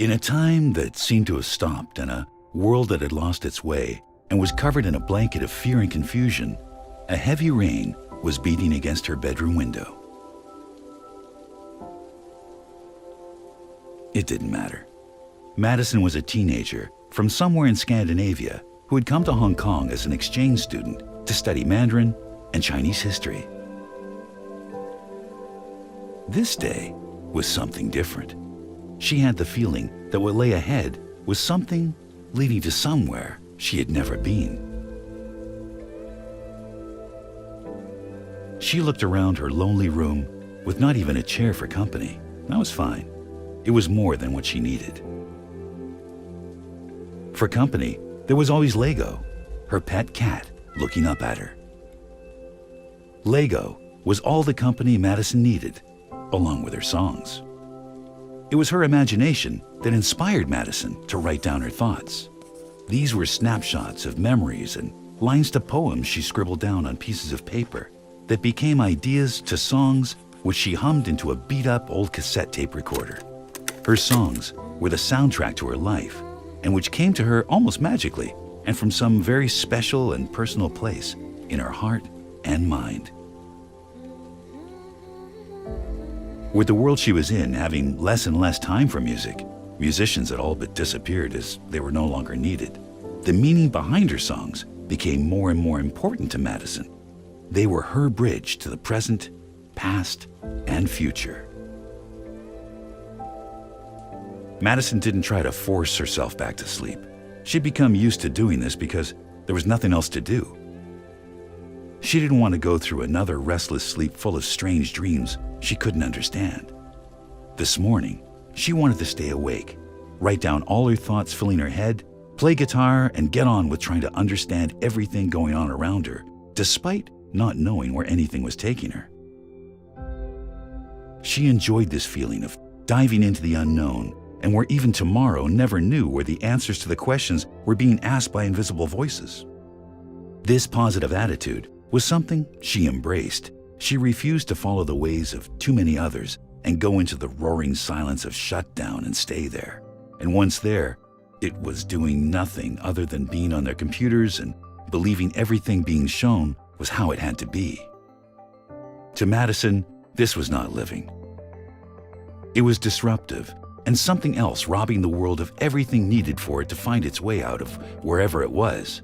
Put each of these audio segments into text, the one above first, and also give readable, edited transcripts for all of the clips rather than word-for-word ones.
In a time that seemed to have stopped and a world that had lost its way and was covered in a blanket of fear and confusion, a heavy rain was beating against her bedroom window. It didn't matter. Madison was a teenager from somewhere in Scandinavia who had come to Hong Kong as an exchange student to study Mandarin and Chinese history. This day was something different. She had the feeling that what lay ahead was something leading to somewhere she had never been. She looked around her lonely room with not even a chair for company. That was fine. It was more than what she needed. For company, there was always Lego, her pet cat, looking up at her. Lego was all the company Madison needed, along with her songs. It was her imagination that inspired Madison to write down her thoughts. These were snapshots of memories and lines to poems she scribbled down on pieces of paper that became ideas to songs which she hummed into a beat-up old cassette tape recorder. Her songs were the soundtrack to her life, and which came to her almost magically and from some very special and personal place in her heart and mind. With the world she was in having less and less time for music, musicians had all but disappeared as they were no longer needed. The meaning behind her songs became more and more important to Madison. They were her bridge to the present, past, and future. Madison didn't try to force herself back to sleep. She'd become used to doing this because there was nothing else to do. She didn't want to go through another restless sleep full of strange dreams she couldn't understand. This morning, she wanted to stay awake, write down all her thoughts filling her head, play guitar, and get on with trying to understand everything going on around her, despite not knowing where anything was taking her. She enjoyed this feeling of diving into the unknown, and where even tomorrow never knew where the answers to the questions were being asked by invisible voices. This positive attitude was something she embraced. She refused to follow the ways of too many others and go into the roaring silence of shutdown and stay there. And once there, it was doing nothing other than being on their computers and believing everything being shown was how it had to be. To Madison, this was not living. It was disruptive and something else robbing the world of everything needed for it to find its way out of wherever it was.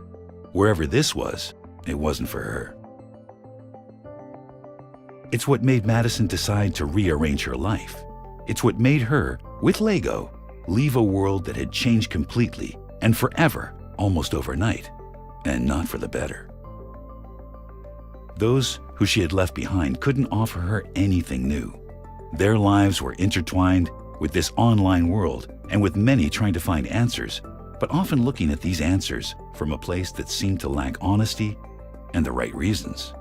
Wherever this was, it wasn't for her. It's what made Madison decide to rearrange her life. It's what made her, with Lego, leave a world that had changed completely and forever, almost overnight, and not for the better. Those who she had left behind couldn't offer her anything new. Their lives were intertwined with this online world and with many trying to find answers, but often looking at these answers from a place that seemed to lack honesty and the right reasons.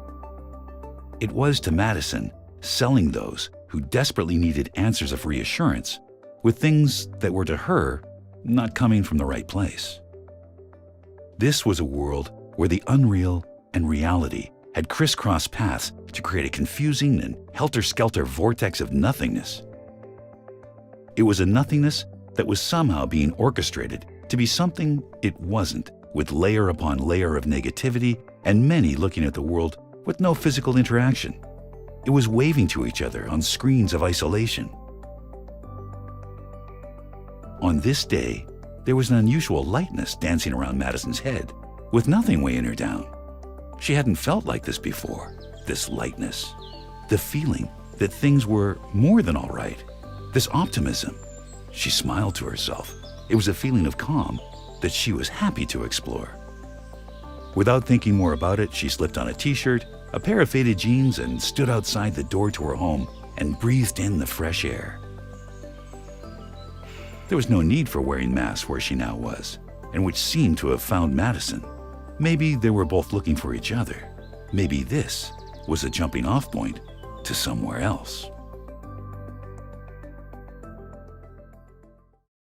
It was to Madison selling those who desperately needed answers of reassurance with things that were to her not coming from the right place. This was a world where the unreal and reality had crisscrossed paths to create a confusing and helter-skelter vortex of nothingness. It was a nothingness that was somehow being orchestrated to be something it wasn't, with layer upon layer of negativity and many looking at the world with no physical interaction. It was waving to each other on screens of isolation. On this day, there was an unusual lightness dancing around Madison's head, with nothing weighing her down. She hadn't felt like this before, this lightness. The feeling that things were more than all right. This optimism. She smiled to herself. It was a feeling of calm that she was happy to explore. Without thinking more about it, she slipped on a t-shirt, a pair of faded jeans, and stood outside the door to her home and breathed in the fresh air. There was no need for wearing masks where she now was, and which seemed to have found Madison. Maybe they were both looking for each other. Maybe this was a jumping-off point to somewhere else.